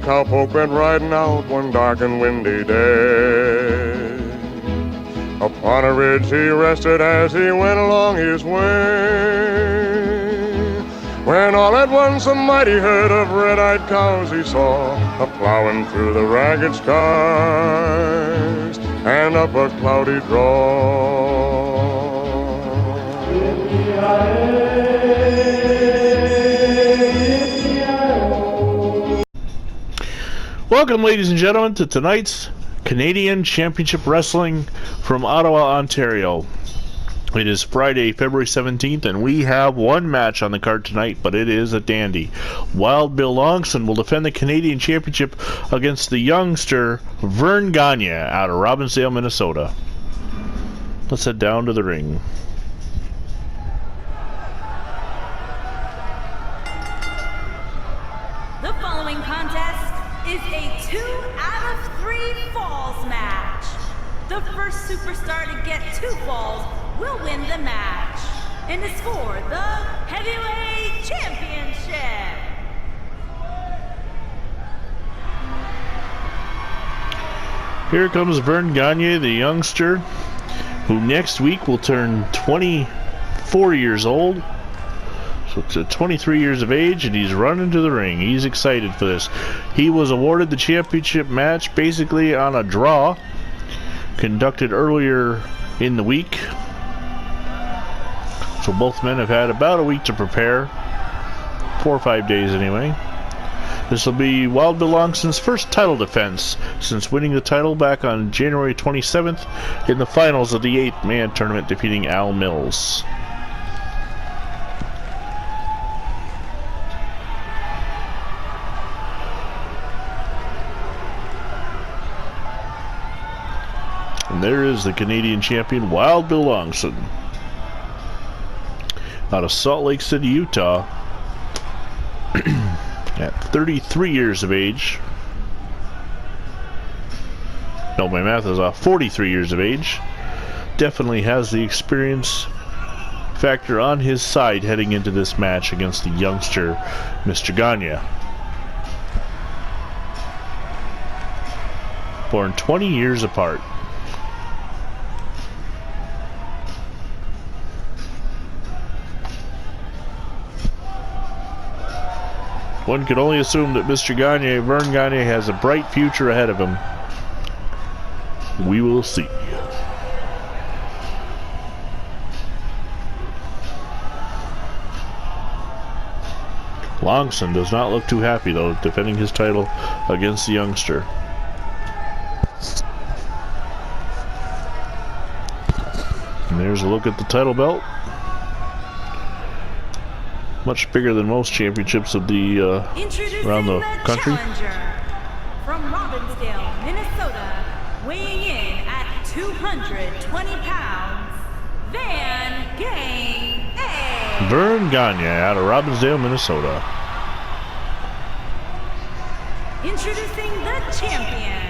cowpoke went riding out one dark and windy day. Upon a ridge he rested as he went along his way, when all at once a mighty herd of red-eyed cows he saw, a-plowing through the ragged skies and up a cloudy draw. Welcome, ladies and gentlemen, to tonight's Canadian Championship Wrestling from Ottawa, Ontario. It is Friday, February 17th, and we have one match on the card tonight, but it is a dandy. Wild Bill Longson will defend the Canadian Championship against the youngster Verne Gagne out of Robbinsdale, Minnesota. Let's head down to the ring. The following contest is a 2 out of 3 falls match. The first superstar to get 2 falls will win the match, and is for the Heavyweight Championship. Here comes Verne Gagne, the youngster, who next week will turn 24 years old. So it's 23 years of age, and he's running to the ring. He's excited for this. He was awarded the championship match basically on a draw conducted earlier in the week. So both men have had about a week to prepare. 4 or 5 days anyway. This will be Wild Bill Longson's first title defense since winning the title back on January 27th in the finals of the 8-man tournament, defeating Al Mills. And there is the Canadian champion, Wild Bill Longson, out of Salt Lake City, Utah, at 33 years of age. No, my math is off. 43 years of age. Definitely has the experience factor on his side heading into this match against the youngster, Mr. Gagne. Born 20 years apart. One could only assume that Mr. Gagne, Verne Gagne, has a bright future ahead of him. We will see. Longson does not look too happy, though, defending his title against the youngster. And there's a look at the title belt. Much bigger than most championships of the around the country. From Robbinsdale, Minnesota, weighing in at 220 pounds, Verne Gagne out of Robbinsdale, Minnesota. Introducing the champion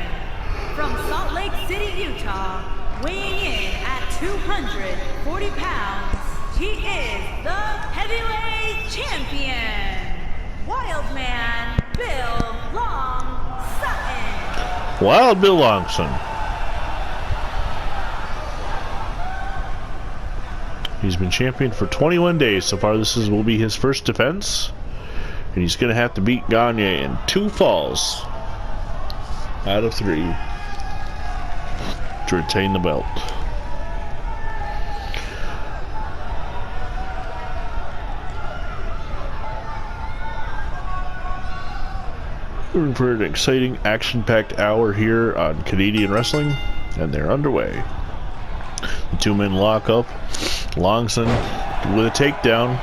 from Salt Lake City, Utah, weighing in at 240 pounds. He is the Heavyweight Champion, Wildman Bill Longson. Wild Bill Longson. He's been champion for 21 days so far. This will be his first defense, and he's going to have to beat Gagne in 2 falls out of 3 to retain the belt. We're in for an exciting, action-packed hour here on Canadian Wrestling, and they're underway. The 2 men lock up. Longson with a takedown.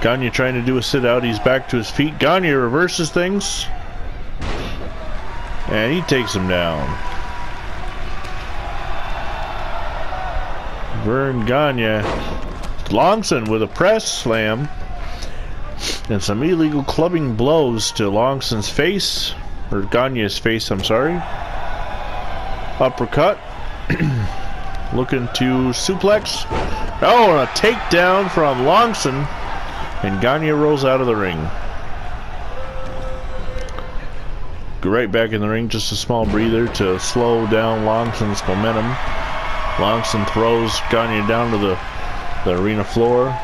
Gagne trying to do a sit-out. He's back to his feet. Gagne reverses things, and he takes him down. Verne Gagne. Longson with a press slam. And some illegal clubbing blows to Longson's face, or Gagne's face, I'm sorry. Uppercut. Looking to suplex. Oh, and a takedown from Longson. And Gagne rolls out of the ring. right back in the ring, just a small breather to slow down Longson's momentum. Longson throws Gagne down to the arena floor.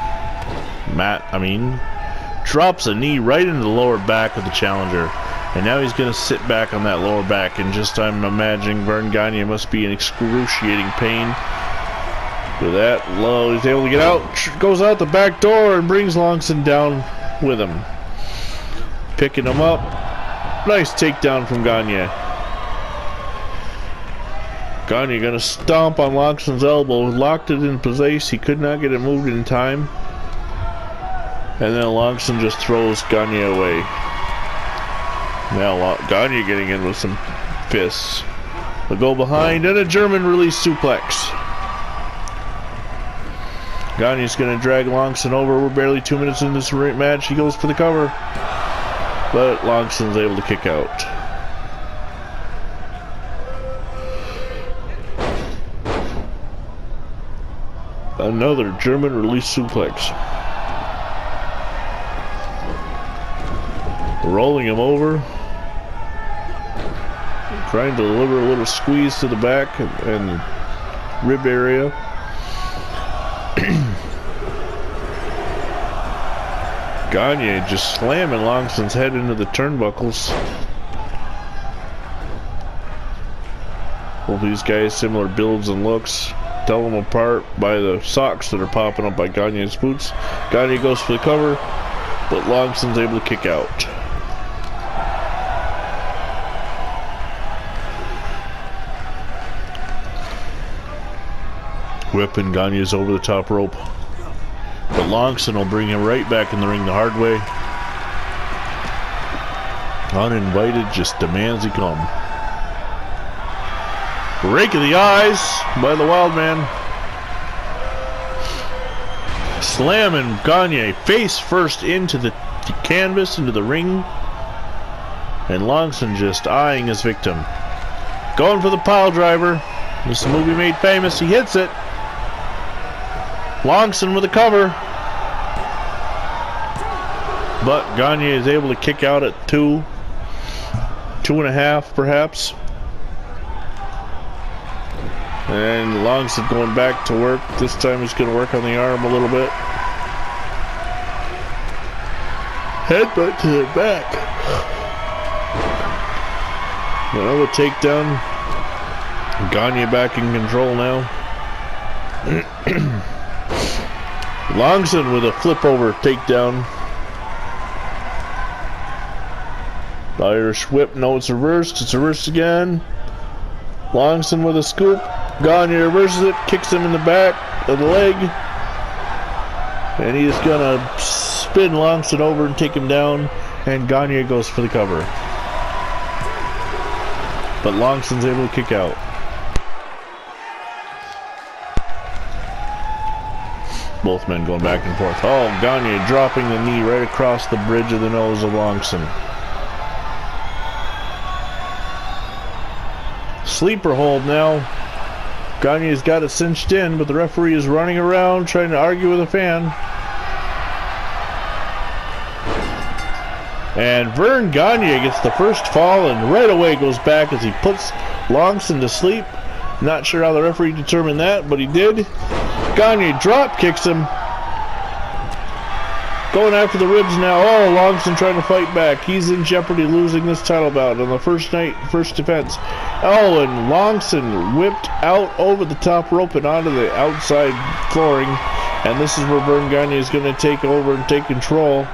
Drops a knee right into the lower back of the challenger. And now he's going to sit back on that lower back. And just, I'm imagining Verne Gagne must be in excruciating pain. With that low, he's able to get out, goes out the back door and brings Longson down with him. Picking him up. Nice takedown from Gagne. Gagne gonna stomp on Longson's elbow, locked it in place. He could not get it moved in time. And then Longson just throws Gagne away. Now Gagne getting in with some fists. They'll go behind and a German release suplex. Gagne's going to drag Longson over. We're barely 2 minutes in this match. He goes for the cover. But Longson's able to kick out. Another German release suplex. Rolling him over. Trying to deliver a little squeeze to the back and rib area. Gagne just slamming Longson's head into the turnbuckles. Well, these guys, similar builds and looks. Tell them apart by the socks that are popping up by Gagne's boots. Gagne goes for the cover, but Longson's able to kick out. Whipping Gagne's over the top rope. But Longson will bring him right back in the ring the hard way. Uninvited, just demands he come. Rake of the eyes by the Wild Man. Slamming Gagne face first into the canvas, into the ring. And Longson just eyeing his victim. Going for the pile driver. This is a movie made famous. He hits it. Longson with a cover. But Gagne is able to kick out at 2.5 perhaps. And Longson going back to work. This time he's going to work on the arm a little bit. Headbutt to the back. Another takedown. Gagne back in control now. Longson with a flip over takedown. The Irish whip. No, it's reversed. It's reversed again. Longson with a scoop. Gagne reverses it, kicks him in the back of the leg. And he's gonna spin Longson over and take him down. And Gagne goes for the cover. But Longson's able to kick out. Both men going back and forth. Oh, Gagne dropping the knee right across the bridge of the nose of Longson. Sleeper hold now. Gagne's got it cinched in, but the referee is running around trying to argue with a fan. And Verne Gagne gets the first fall and right away goes back as he puts Longson to sleep. Not sure how the referee determined that, but he did. Gagne drop kicks him. Going after the ribs now. Oh, Longson trying to fight back. He's in jeopardy losing this title bout on the first night, first defense. Oh, and Longson whipped out over the top rope and onto the outside flooring. And this is where Verne Gagne is going to take over and take control.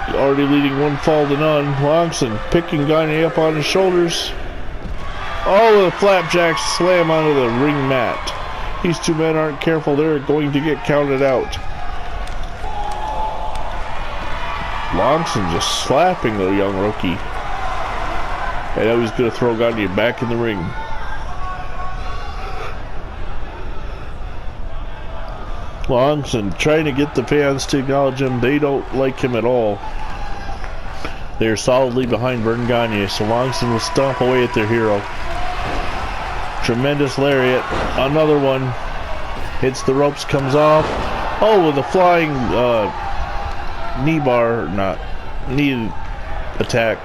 Already leading one fall to none. Longson picking Gagne up on his shoulders. Oh, the flapjack slam onto the ring mat. These two men aren't careful. They're going to get counted out. Longson just slapping the young rookie. And now he's going to throw Gagne back in the ring. Longson trying to get the fans to acknowledge him. They don't like him at all. They're solidly behind Verne Gagne, so Longson will stomp away at their hero. Tremendous lariat. Another one. Hits the ropes, comes off. Oh, with a flying knee bar, not knee attack.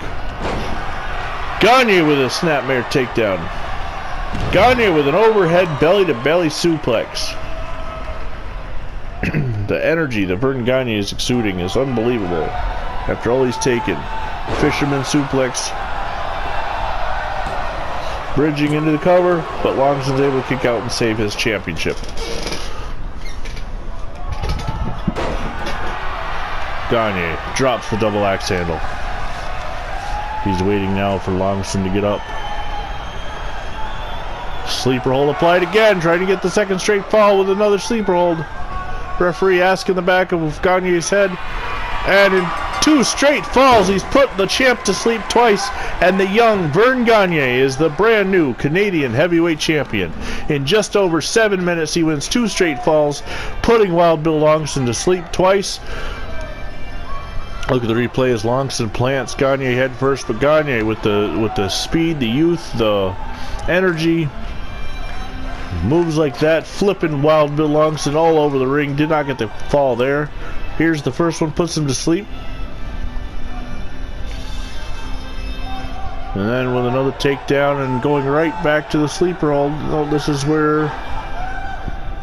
Gagne with a snapmare takedown. Gagne with an overhead belly-to-belly suplex. The energy that Verne Gagne is exuding is unbelievable. After all he's taken. Fisherman suplex. Bridging into the cover, but Longson's able to kick out and save his championship. Gagne drops the double axe handle. He's waiting now for Longson to get up. Sleeper hold applied again, trying to get the second straight fall with another sleeper hold. Referee asking the back of Gagne's head. And in 2 straight falls, he's put the champ to sleep twice. And the young Verne Gagne is the brand new Canadian heavyweight champion. In just over 7 minutes, he wins 2 straight falls, putting Wild Bill Longson to sleep twice. Look at the replay as Longson plants Gagne head first, but Gagne with the speed, the youth, the energy, moves like that, flipping Wild Bill Longson all over the ring. Did not get the fall there. Here's the first one, puts him to sleep. And then with another takedown and going right back to the sleeper hold. Oh, this is where,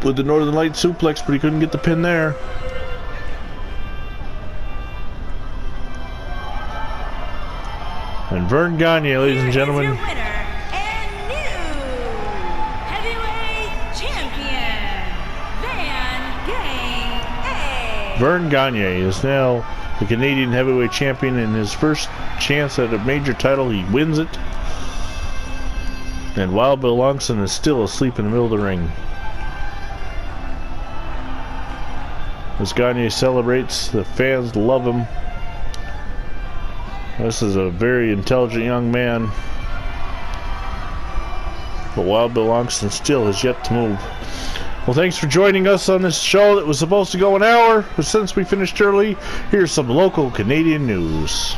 with the Northern Light suplex, but he couldn't get the pin there. And Verne Gagne, ladies and gentlemen. Here is your winner and new heavyweight champion, Verne Gagne is now the Canadian heavyweight champion. In his first chance at a major title, he wins it. And Wild Bill Longson is still asleep in the middle of the ring. As Gagne celebrates, the fans love him. This is a very intelligent young man. But Wild Bill Longson still has yet to move. Well, thanks for joining us on this show that was supposed to go an hour, but since we finished early, here's some local Canadian news.